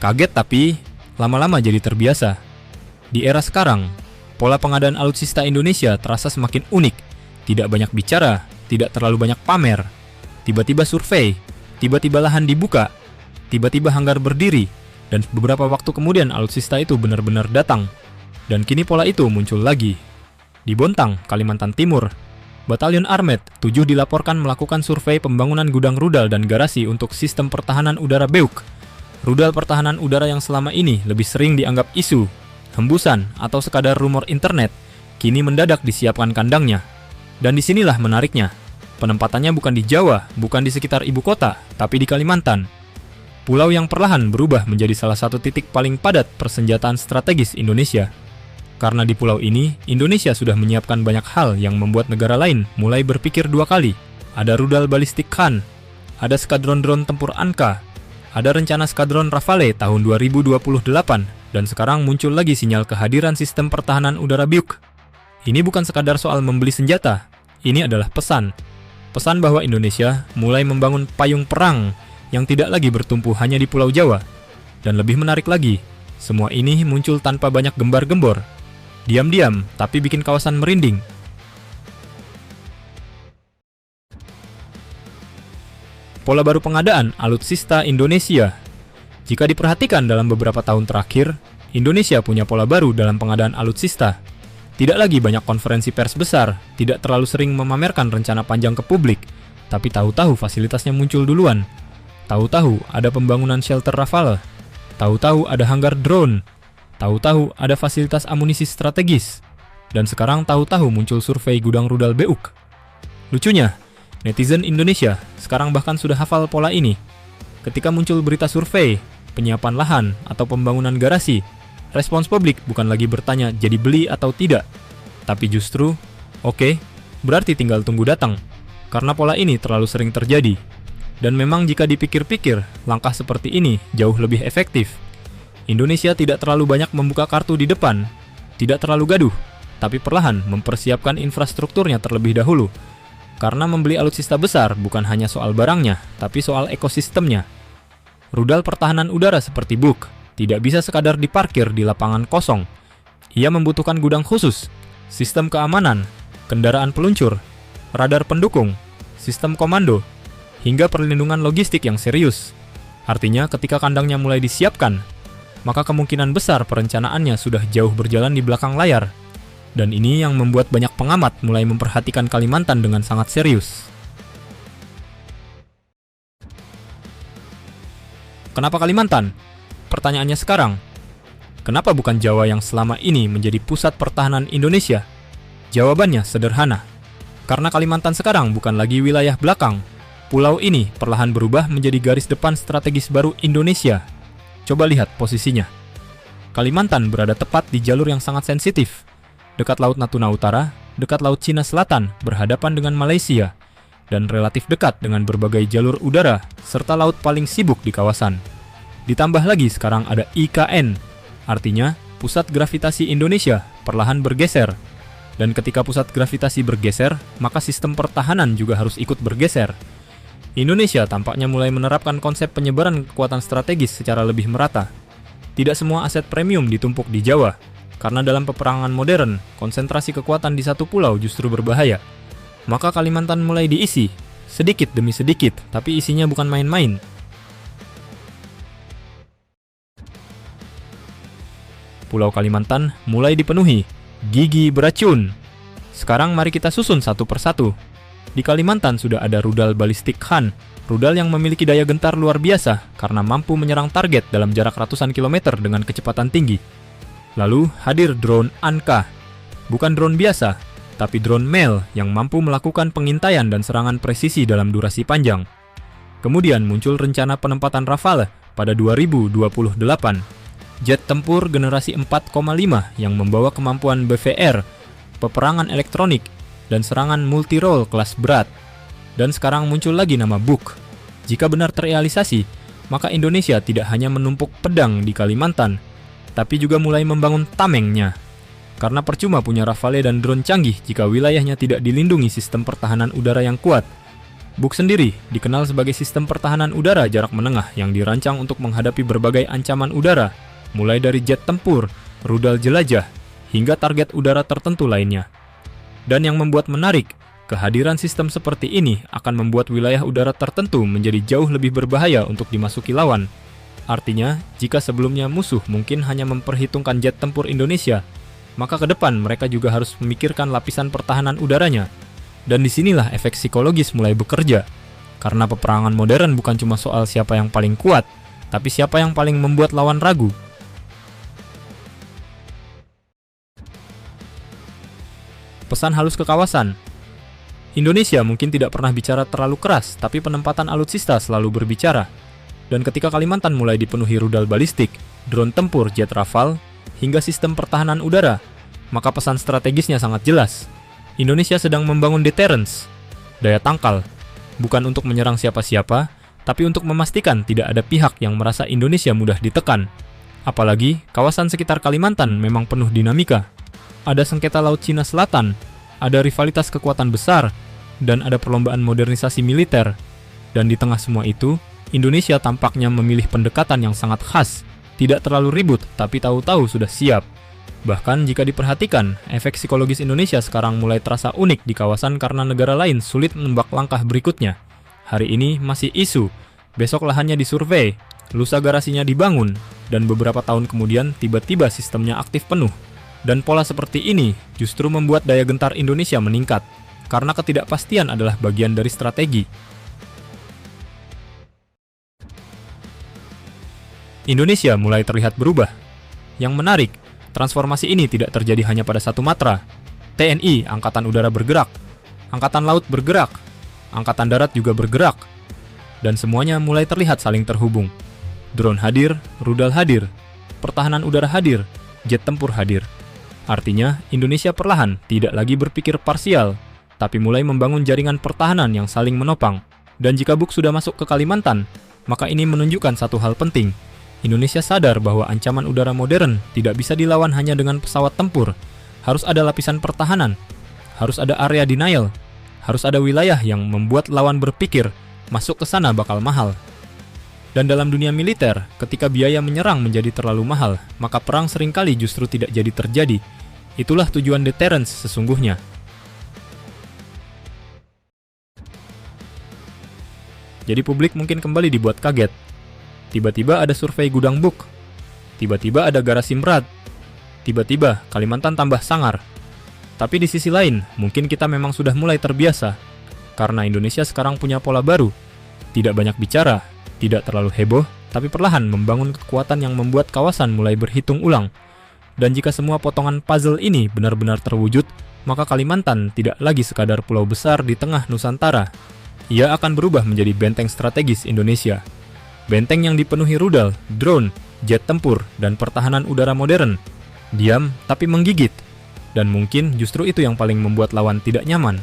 Kaget tapi lama-lama jadi terbiasa. Di era sekarang, pola pengadaan alutsista Indonesia terasa semakin unik. Tidak banyak bicara, tidak terlalu banyak pamer. Tiba-tiba survei, tiba-tiba lahan dibuka, tiba-tiba hanggar berdiri, dan beberapa waktu kemudian alutsista itu benar-benar datang. Dan kini pola itu muncul lagi. Di Bontang, Kalimantan Timur, Batalion Armet 7 dilaporkan melakukan survei pembangunan gudang rudal dan garasi untuk sistem pertahanan udara BEUK. Rudal pertahanan udara yang selama ini lebih sering dianggap isu, hembusan, atau sekadar rumor internet, kini mendadak disiapkan kandangnya. Dan disinilah menariknya. Penempatannya bukan di Jawa, bukan di sekitar ibu kota, tapi di Kalimantan. Pulau yang perlahan berubah menjadi salah satu titik paling padat persenjataan strategis Indonesia. Karena di pulau ini, Indonesia sudah menyiapkan banyak hal yang membuat negara lain mulai berpikir dua kali. Ada rudal balistik Khan, ada skadron drone tempur Anka, ada rencana skadron Rafale tahun 2028, dan sekarang muncul lagi sinyal kehadiran sistem pertahanan udara BEUK. Ini bukan sekadar soal membeli senjata, ini adalah pesan. Pesan bahwa Indonesia mulai membangun payung perang yang tidak lagi bertumpu hanya di Pulau Jawa. Dan lebih menarik lagi, semua ini muncul tanpa banyak gembar-gembor. Diam-diam, tapi bikin kawasan merinding. Pola baru pengadaan alutsista Indonesia. Jika diperhatikan dalam beberapa tahun terakhir, Indonesia punya pola baru dalam pengadaan alutsista. Tidak lagi banyak konferensi pers besar, tidak terlalu sering memamerkan rencana panjang ke publik, tapi tahu-tahu fasilitasnya muncul duluan. Tahu-tahu ada pembangunan shelter Rafale, tahu-tahu ada hanggar drone, tahu-tahu ada fasilitas amunisi strategis, dan sekarang tahu-tahu muncul survei gudang rudal BEUK. Lucunya, netizen Indonesia sekarang bahkan sudah hafal pola ini. Ketika muncul berita survei, penyiapan lahan, atau pembangunan garasi, respons publik bukan lagi bertanya jadi beli atau tidak, tapi justru, oke, berarti tinggal tunggu datang, karena pola ini terlalu sering terjadi. Dan memang jika dipikir-pikir, langkah seperti ini jauh lebih efektif. Indonesia tidak terlalu banyak membuka kartu di depan, tidak terlalu gaduh, tapi perlahan mempersiapkan infrastrukturnya terlebih dahulu. Karena membeli alutsista besar bukan hanya soal barangnya, tapi soal ekosistemnya. Rudal pertahanan udara seperti BUK tidak bisa sekadar diparkir di lapangan kosong. Ia membutuhkan gudang khusus, sistem keamanan, kendaraan peluncur, radar pendukung, sistem komando, hingga perlindungan logistik yang serius. Artinya ketika kandangnya mulai disiapkan, maka kemungkinan besar perencanaannya sudah jauh berjalan di belakang layar. Dan ini yang membuat banyak pengamat mulai memperhatikan Kalimantan dengan sangat serius. Kenapa Kalimantan? Pertanyaannya sekarang, kenapa bukan Jawa yang selama ini menjadi pusat pertahanan Indonesia? Jawabannya sederhana. Karena Kalimantan sekarang bukan lagi wilayah belakang. Pulau ini perlahan berubah menjadi garis depan strategis baru Indonesia. Coba lihat posisinya. Kalimantan berada tepat di jalur yang sangat sensitif. Dekat Laut Natuna Utara, dekat Laut Cina Selatan, berhadapan dengan Malaysia, dan relatif dekat dengan berbagai jalur udara, serta laut paling sibuk di kawasan. Ditambah lagi sekarang ada IKN, artinya pusat gravitasi Indonesia perlahan bergeser. Dan ketika pusat gravitasi bergeser, maka sistem pertahanan juga harus ikut bergeser. Indonesia tampaknya mulai menerapkan konsep penyebaran kekuatan strategis secara lebih merata. Tidak semua aset premium ditumpuk di Jawa, karena dalam peperangan modern, konsentrasi kekuatan di satu pulau justru berbahaya. Maka Kalimantan mulai diisi, sedikit demi sedikit, tapi isinya bukan main-main. Pulau Kalimantan mulai dipenuhi, gigi beracun. Sekarang mari kita susun satu persatu. Di Kalimantan sudah ada rudal balistik Khan, rudal yang memiliki daya gentar luar biasa karena mampu menyerang target dalam jarak ratusan kilometer dengan kecepatan tinggi. Lalu hadir drone Anka, bukan drone biasa, tapi drone MEL yang mampu melakukan pengintaian dan serangan presisi dalam durasi panjang. Kemudian muncul rencana penempatan Rafale pada 2028. Jet tempur generasi 4,5 yang membawa kemampuan BVR, peperangan elektronik, dan serangan multi-role kelas berat. Dan sekarang muncul lagi nama BUK. Jika benar terrealisasi, maka Indonesia tidak hanya menumpuk pedang di Kalimantan, tapi juga mulai membangun tamengnya. Karena percuma punya Rafale dan drone canggih jika wilayahnya tidak dilindungi sistem pertahanan udara yang kuat. Buk sendiri dikenal sebagai sistem pertahanan udara jarak menengah yang dirancang untuk menghadapi berbagai ancaman udara, mulai dari jet tempur, rudal jelajah, hingga target udara tertentu lainnya. Dan yang membuat menarik, kehadiran sistem seperti ini akan membuat wilayah udara tertentu menjadi jauh lebih berbahaya untuk dimasuki lawan. Artinya, jika sebelumnya musuh mungkin hanya memperhitungkan jet tempur Indonesia, maka ke depan mereka juga harus memikirkan lapisan pertahanan udaranya. Dan disinilah efek psikologis mulai bekerja. Karena peperangan modern bukan cuma soal siapa yang paling kuat, tapi siapa yang paling membuat lawan ragu. Pesan halus ke kawasan. Indonesia mungkin tidak pernah bicara terlalu keras, tapi penempatan alutsista selalu berbicara. Dan ketika Kalimantan mulai dipenuhi rudal balistik, drone tempur jet Rafale, hingga sistem pertahanan udara, maka pesan strategisnya sangat jelas. Indonesia sedang membangun deterrence, daya tangkal, bukan untuk menyerang siapa-siapa, tapi untuk memastikan tidak ada pihak yang merasa Indonesia mudah ditekan. Apalagi, kawasan sekitar Kalimantan memang penuh dinamika. Ada sengketa Laut Cina Selatan, ada rivalitas kekuatan besar, dan ada perlombaan modernisasi militer. Dan di tengah semua itu, Indonesia tampaknya memilih pendekatan yang sangat khas, tidak terlalu ribut, tapi tahu-tahu sudah siap. Bahkan jika diperhatikan, efek psikologis Indonesia sekarang mulai terasa unik di kawasan karena negara lain sulit menebak langkah berikutnya. Hari ini masih isu, besok lahannya disurvei, lusa garasinya dibangun, dan beberapa tahun kemudian tiba-tiba sistemnya aktif penuh. Dan pola seperti ini justru membuat daya gentar Indonesia meningkat, karena ketidakpastian adalah bagian dari strategi. Indonesia mulai terlihat berubah. Yang menarik, transformasi ini tidak terjadi hanya pada satu matra. TNI, Angkatan Udara bergerak, Angkatan Laut bergerak, Angkatan Darat juga bergerak, dan semuanya mulai terlihat saling terhubung. Drone hadir, rudal hadir, pertahanan udara hadir, jet tempur hadir. Artinya, Indonesia perlahan tidak lagi berpikir parsial, tapi mulai membangun jaringan pertahanan yang saling menopang. Dan jika Buk sudah masuk ke Kalimantan, maka ini menunjukkan satu hal penting. Indonesia sadar bahwa ancaman udara modern tidak bisa dilawan hanya dengan pesawat tempur. Harus ada lapisan pertahanan, harus ada area denial, harus ada wilayah yang membuat lawan berpikir, masuk ke sana bakal mahal. Dan dalam dunia militer, ketika biaya menyerang menjadi terlalu mahal, maka perang seringkali justru tidak jadi terjadi. Itulah tujuan deterrence sesungguhnya. Jadi publik mungkin kembali dibuat kaget. Tiba-tiba ada survei gudang Buk. Tiba-tiba ada garasi Merak. Tiba-tiba Kalimantan tambah sangar. Tapi di sisi lain, mungkin kita memang sudah mulai terbiasa. Karena Indonesia sekarang punya pola baru. Tidak banyak bicara, tidak terlalu heboh, tapi perlahan membangun kekuatan yang membuat kawasan mulai berhitung ulang. Dan jika semua potongan puzzle ini benar-benar terwujud, maka Kalimantan tidak lagi sekadar pulau besar di tengah Nusantara. Ia akan berubah menjadi benteng strategis Indonesia. Benteng yang dipenuhi rudal, drone, jet tempur, dan pertahanan udara modern. Diam tapi menggigit. Dan mungkin justru itu yang paling membuat lawan tidak nyaman.